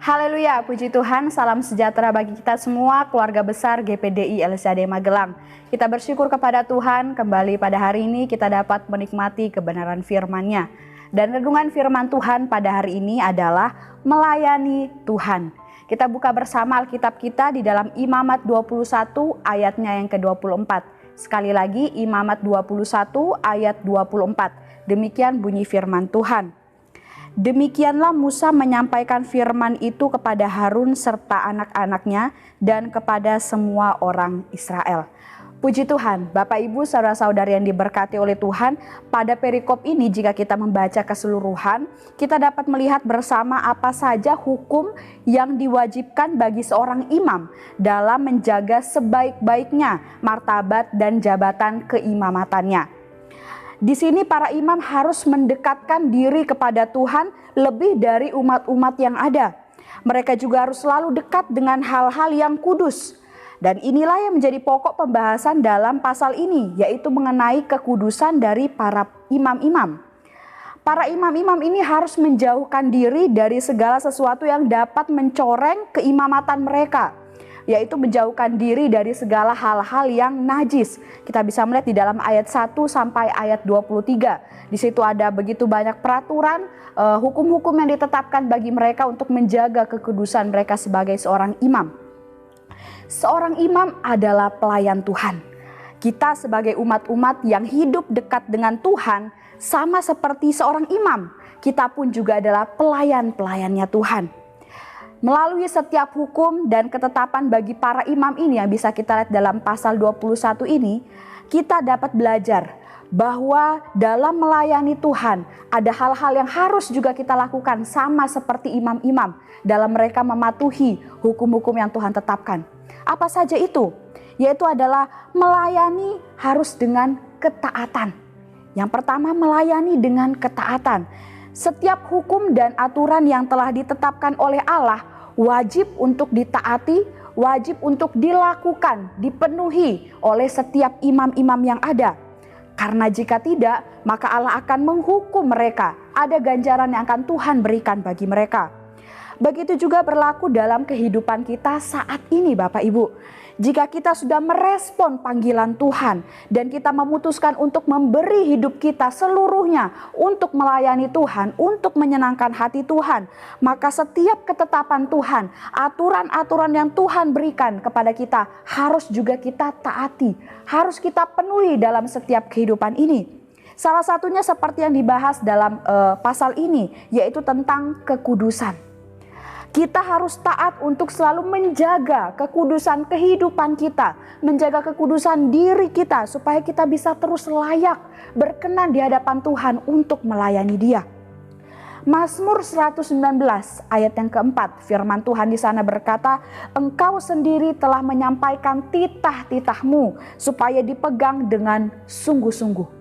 Haleluya, puji Tuhan, salam sejahtera bagi kita semua, keluarga besar GPDI LSAD Magelang. Kita bersyukur kepada Tuhan, kembali pada hari ini kita dapat menikmati kebenaran firman-Nya. Dan renungan firman Tuhan pada hari ini adalah melayani Tuhan. Kita buka bersama Alkitab kita di dalam Imamat 21 ayatnya yang ke-24. Sekali lagi Imamat 21 ayat 24. Demikian bunyi firman Tuhan. Demikianlah Musa menyampaikan firman itu kepada Harun serta anak-anaknya dan kepada semua orang Israel. Puji Tuhan, Bapak Ibu saudara-saudari yang diberkati oleh Tuhan, pada perikop ini jika kita membaca keseluruhan, kita dapat melihat bersama apa saja hukum yang diwajibkan bagi seorang imam dalam menjaga sebaik-baiknya martabat dan jabatan keimamatannya. Di sini para imam harus mendekatkan diri kepada Tuhan lebih dari umat-umat yang ada. Mereka juga harus selalu dekat dengan hal-hal yang kudus. Dan inilah yang menjadi pokok pembahasan dalam pasal ini, yaitu mengenai kekudusan dari para imam-imam. Para imam-imam ini harus menjauhkan diri dari segala sesuatu yang dapat mencoreng keimamatan mereka, yaitu menjauhkan diri dari segala hal-hal yang najis. Kita bisa melihat di dalam ayat 1 sampai ayat 23. Di situ ada begitu banyak peraturan, hukum-hukum yang ditetapkan bagi mereka untuk menjaga kekudusan mereka sebagai seorang imam. Seorang imam adalah pelayan Tuhan. Kita sebagai umat-umat yang hidup dekat dengan Tuhan sama seperti seorang imam. Kita pun juga adalah pelayan-pelayannya Tuhan. Melalui setiap hukum dan ketetapan bagi para imam ini yang bisa kita lihat dalam pasal 21 ini, kita dapat belajar bahwa dalam melayani Tuhan ada hal-hal yang harus juga kita lakukan sama seperti imam-imam dalam mereka mematuhi hukum-hukum yang Tuhan tetapkan. Apa saja itu? Yaitu adalah melayani harus dengan ketaatan. Yang pertama, melayani dengan ketaatan. Setiap hukum dan aturan yang telah ditetapkan oleh Allah wajib untuk ditaati, wajib untuk dilakukan, dipenuhi oleh setiap imam-imam yang ada. Karena jika tidak, maka Allah akan menghukum mereka. Ada ganjaran yang akan Tuhan berikan bagi mereka. Begitu juga berlaku dalam kehidupan kita saat ini, Bapak Ibu. Jika kita sudah merespon panggilan Tuhan dan kita memutuskan untuk memberi hidup kita seluruhnya untuk melayani Tuhan, untuk menyenangkan hati Tuhan, maka setiap ketetapan Tuhan, aturan-aturan yang Tuhan berikan kepada kita harus juga kita taati, harus kita penuhi dalam setiap kehidupan ini. Salah satunya seperti yang dibahas dalam pasal ini, yaitu tentang kekudusan. Kita harus taat untuk selalu menjaga kekudusan kehidupan kita, menjaga kekudusan diri kita supaya kita bisa terus layak berkenan di hadapan Tuhan untuk melayani Dia. Mazmur 119 ayat yang keempat, firman Tuhan di sana berkata, Engkau sendiri telah menyampaikan titah-titahmu supaya dipegang dengan sungguh-sungguh.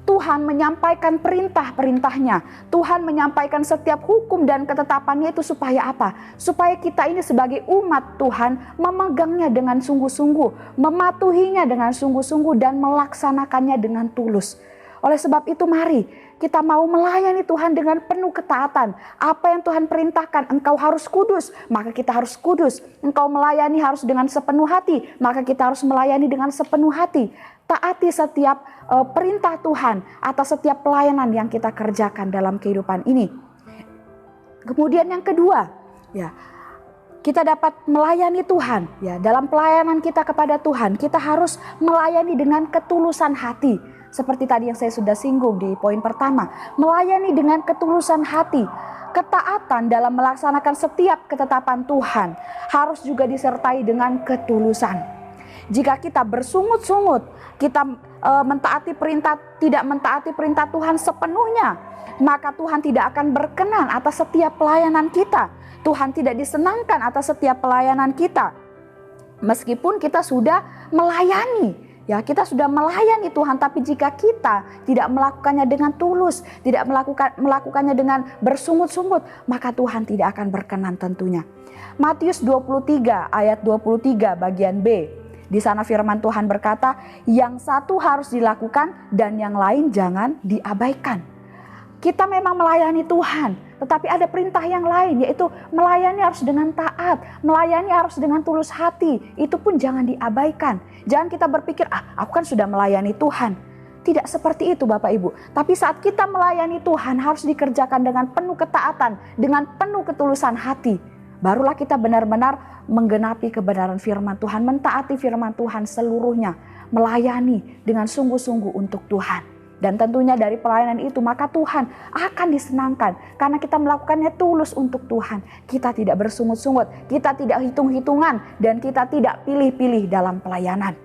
Tuhan menyampaikan perintah-perintahnya. Tuhan menyampaikan setiap hukum dan ketetapannya itu supaya apa? Supaya kita ini sebagai umat Tuhan memegangnya dengan sungguh-sungguh, mematuhinya dengan sungguh-sungguh dan melaksanakannya dengan tulus. Oleh sebab itu mari kita mau melayani Tuhan dengan penuh ketaatan. Apa yang Tuhan perintahkan, engkau harus kudus, maka kita harus kudus. Engkau melayani harus dengan sepenuh hati, maka kita harus melayani dengan sepenuh hati. Taati setiap perintah Tuhan atas setiap pelayanan yang kita kerjakan dalam kehidupan ini. Kemudian yang kedua, ya, kita dapat melayani Tuhan. Ya, dalam pelayanan kita kepada Tuhan, kita harus melayani dengan ketulusan hati. Seperti tadi yang saya sudah singgung di poin pertama, melayani dengan ketulusan hati. Ketaatan dalam melaksanakan setiap ketetapan Tuhan harus juga disertai dengan ketulusan. Jika kita bersungut-sungut, kita tidak mentaati perintah Tuhan sepenuhnya, maka Tuhan tidak akan berkenan atas setiap pelayanan kita. Tuhan tidak disenangkan atas setiap pelayanan kita. Meskipun kita sudah melayani, ya kita sudah melayani Tuhan, tapi jika kita tidak melakukannya dengan tulus, tidak melakukannya dengan bersungut-sungut, maka Tuhan tidak akan berkenan tentunya. Matius 23 ayat 23 bagian B. Di sana firman Tuhan berkata, yang satu harus dilakukan dan yang lain jangan diabaikan. Kita memang melayani Tuhan, tetapi ada perintah yang lain, yaitu melayani harus dengan taat, melayani harus dengan tulus hati. Itu pun jangan diabaikan. Jangan kita berpikir, aku kan sudah melayani Tuhan. Tidak seperti itu Bapak Ibu. Tapi saat kita melayani Tuhan harus dikerjakan dengan penuh ketaatan, dengan penuh ketulusan hati. Barulah kita benar-benar menggenapi kebenaran firman Tuhan, mentaati firman Tuhan seluruhnya, melayani dengan sungguh-sungguh untuk Tuhan. Dan tentunya dari pelayanan itu maka Tuhan akan disenangkan karena kita melakukannya tulus untuk Tuhan. Kita tidak bersungut-sungut, kita tidak hitung-hitungan, dan kita tidak pilih-pilih dalam pelayanan.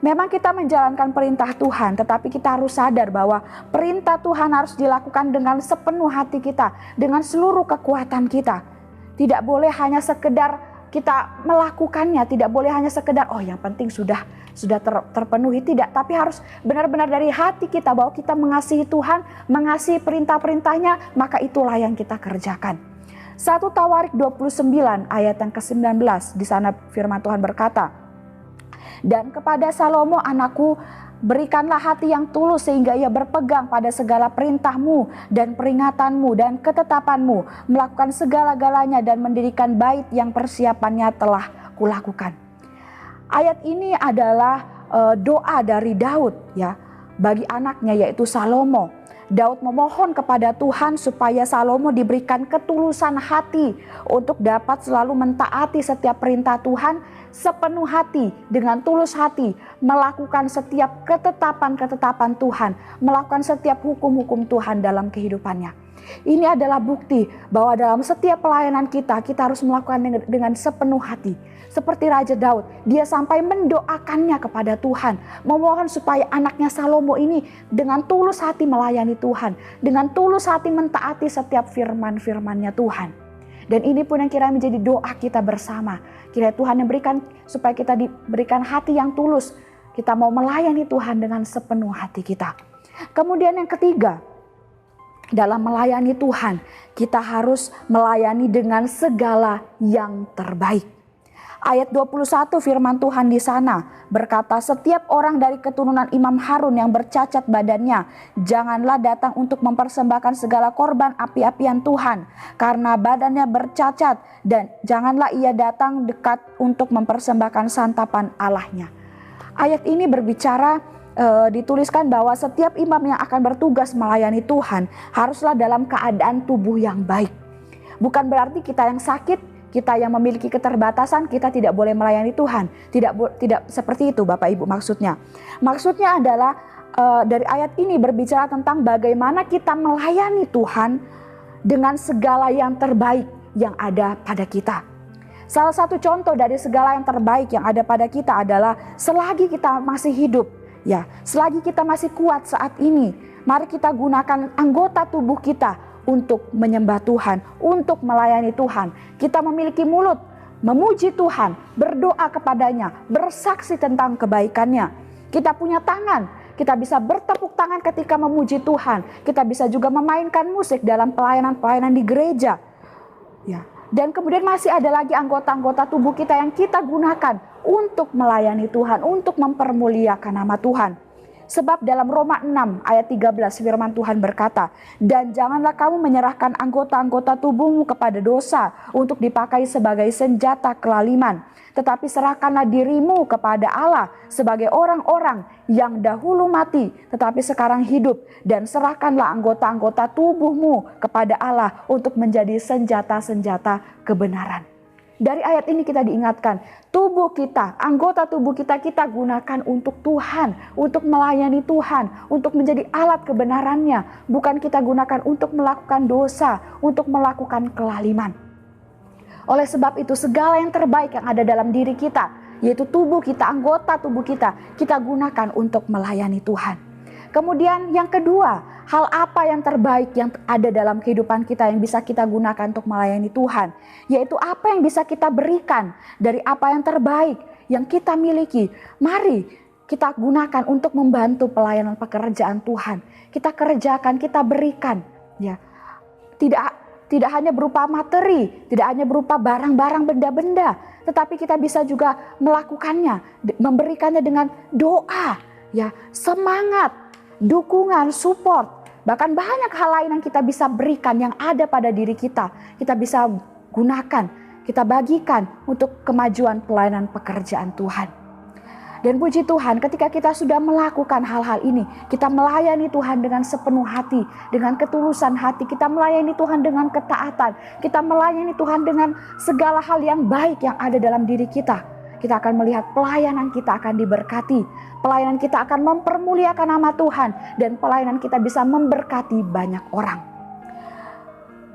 Memang kita menjalankan perintah Tuhan, tetapi kita harus sadar bahwa perintah Tuhan harus dilakukan dengan sepenuh hati kita, dengan seluruh kekuatan kita. Tidak boleh hanya sekedar kita melakukannya, tidak boleh hanya sekedar yang penting sudah terpenuhi, tidak, tapi harus benar-benar dari hati kita bahwa kita mengasihi Tuhan, mengasihi perintah-perintahnya, maka itulah yang kita kerjakan. 1 Tawarik 29 ayat yang ke-19, di sana firman Tuhan berkata, "Dan kepada Salomo anakku, berikanlah hati yang tulus sehingga ia berpegang pada segala perintahmu dan peringatanmu dan ketetapanmu, melakukan segala-galanya dan mendirikan bait yang persiapannya telah kulakukan." Ayat ini adalah doa dari Daud ya bagi anaknya yaitu Salomo. Daud memohon kepada Tuhan supaya Salomo diberikan ketulusan hati untuk dapat selalu mentaati setiap perintah Tuhan sepenuh hati, dengan tulus hati, melakukan setiap ketetapan-ketetapan Tuhan, melakukan setiap hukum-hukum Tuhan dalam kehidupannya. Ini adalah bukti bahwa dalam setiap pelayanan kita harus melakukan dengan sepenuh hati. Seperti Raja Daud, dia sampai mendoakannya kepada Tuhan, memohon supaya anaknya Salomo ini dengan tulus hati melayani Tuhan, dengan tulus hati mentaati setiap firman-firmannya Tuhan. Dan ini pun yang kira menjadi doa kita bersama. Kira Tuhan yang berikan supaya kita diberikan hati yang tulus, kita mau melayani Tuhan dengan sepenuh hati kita. Kemudian yang ketiga, dalam melayani Tuhan, kita harus melayani dengan segala yang terbaik. Ayat 21 firman Tuhan di sana berkata, "Setiap orang dari keturunan Imam Harun yang bercacat badannya, janganlah datang untuk mempersembahkan segala korban api-apian Tuhan, karena badannya bercacat, dan janganlah ia datang dekat untuk mempersembahkan santapan Allahnya." Ayat ini berbicara dituliskan bahwa setiap imam yang akan bertugas melayani Tuhan haruslah dalam keadaan tubuh yang baik. Bukan berarti kita yang sakit, kita yang memiliki keterbatasan, kita tidak boleh melayani Tuhan. Tidak seperti itu Bapak Ibu maksudnya. Maksudnya adalah dari ayat ini berbicara tentang bagaimana kita melayani Tuhan dengan segala yang terbaik yang ada pada kita. Salah satu contoh dari segala yang terbaik yang ada pada kita adalah selagi kita masih hidup, ya, selagi kita masih kuat saat ini, mari kita gunakan anggota tubuh kita untuk menyembah Tuhan, untuk melayani Tuhan. Kita memiliki mulut, memuji Tuhan, berdoa kepadanya, bersaksi tentang kebaikannya. Kita punya tangan, kita bisa bertepuk tangan ketika memuji Tuhan. Kita bisa juga memainkan musik dalam pelayanan-pelayanan di gereja. Ya. Dan kemudian masih ada lagi anggota-anggota tubuh kita yang kita gunakan untuk melayani Tuhan, untuk mempermuliakan nama Tuhan. Sebab dalam Roma 6 ayat 13 firman Tuhan berkata, "Dan janganlah kamu menyerahkan anggota-anggota tubuhmu kepada dosa untuk dipakai sebagai senjata kelaliman. Tetapi serahkanlah dirimu kepada Allah sebagai orang-orang yang dahulu mati tetapi sekarang hidup. Dan serahkanlah anggota-anggota tubuhmu kepada Allah untuk menjadi senjata-senjata kebenaran." Dari ayat ini kita diingatkan, tubuh kita, anggota tubuh kita gunakan untuk Tuhan, untuk melayani Tuhan, untuk menjadi alat kebenarannya. Bukan kita gunakan untuk melakukan dosa, untuk melakukan kelaliman. Oleh sebab itu segala yang terbaik yang ada dalam diri kita, yaitu tubuh kita, anggota tubuh kita gunakan untuk melayani Tuhan. Kemudian yang kedua, hal apa yang terbaik yang ada dalam kehidupan kita yang bisa kita gunakan untuk melayani Tuhan? Yaitu apa yang bisa kita berikan dari apa yang terbaik yang kita miliki. Mari kita gunakan untuk membantu pelayanan pekerjaan Tuhan. Kita kerjakan, kita berikan. Ya, tidak hanya berupa materi, tidak hanya berupa barang-barang, benda-benda. Tetapi kita bisa juga melakukannya, memberikannya dengan doa, ya, semangat, dukungan, support, Bahkan banyak hal lain yang kita bisa berikan yang ada pada diri kita. Kita bisa gunakan, kita bagikan untuk kemajuan pelayanan pekerjaan Tuhan. Dan puji Tuhan, ketika kita sudah melakukan hal-hal ini, kita melayani Tuhan dengan sepenuh hati, dengan ketulusan hati, kita melayani Tuhan dengan ketaatan, kita melayani Tuhan dengan segala hal yang baik yang ada dalam diri kita. Kita akan melihat pelayanan kita akan diberkati, pelayanan kita akan mempermuliakan nama Tuhan, dan pelayanan kita bisa memberkati banyak orang.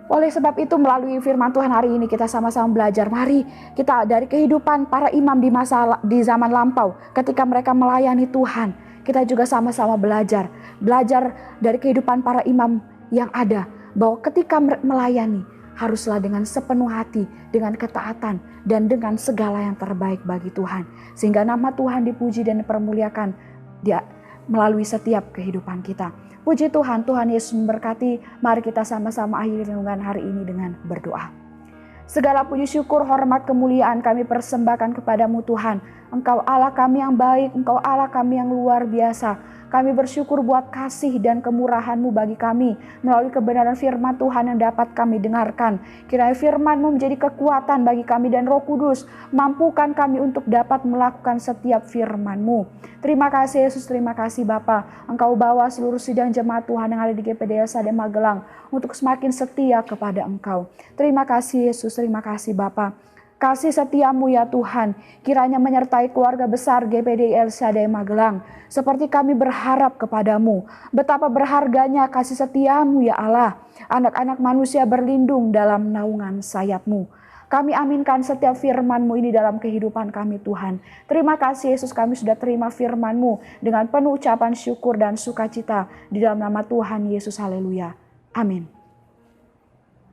Oleh sebab itu, melalui firman Tuhan hari ini kita sama-sama belajar. Mari kita dari kehidupan para imam di zaman lampau, ketika mereka melayani Tuhan, kita juga sama-sama belajar dari kehidupan para imam yang ada, bahwa ketika melayani haruslah dengan sepenuh hati, dengan ketaatan, dan dengan segala yang terbaik bagi Tuhan, sehingga nama Tuhan dipuji dan dipermuliakan melalui setiap kehidupan kita. Puji Tuhan, Tuhan Yesus memberkati. Mari kita sama-sama akhiri renungan hari ini dengan berdoa. Segala puji syukur, hormat, kemuliaan kami persembahkan kepadamu Tuhan. Engkau Allah kami yang baik, Engkau Allah kami yang luar biasa. Kami bersyukur buat kasih dan kemurahan-Mu bagi kami melalui kebenaran firman Tuhan yang dapat kami dengarkan. Kiranya firman-Mu menjadi kekuatan bagi kami dan Roh Kudus mampukan kami untuk dapat melakukan setiap firman-Mu. Terima kasih Yesus, terima kasih Bapa. Engkau bawa seluruh sidang jemaat Tuhan yang ada di GPD LSAD Magelang untuk semakin setia kepada Engkau. Terima kasih Yesus, terima kasih Bapa. Kasih setiamu ya Tuhan, kiranya menyertai keluarga besar GPD LSAD Magelang. Seperti kami berharap kepadamu, betapa berharganya kasih setiamu ya Allah. Anak-anak manusia berlindung dalam naungan sayapmu. Kami aminkan setiap firman-Mu ini dalam kehidupan kami Tuhan. Terima kasih Yesus, kami sudah terima firman-Mu dengan penuh ucapan syukur dan sukacita. Di dalam nama Tuhan Yesus, haleluya. Amin.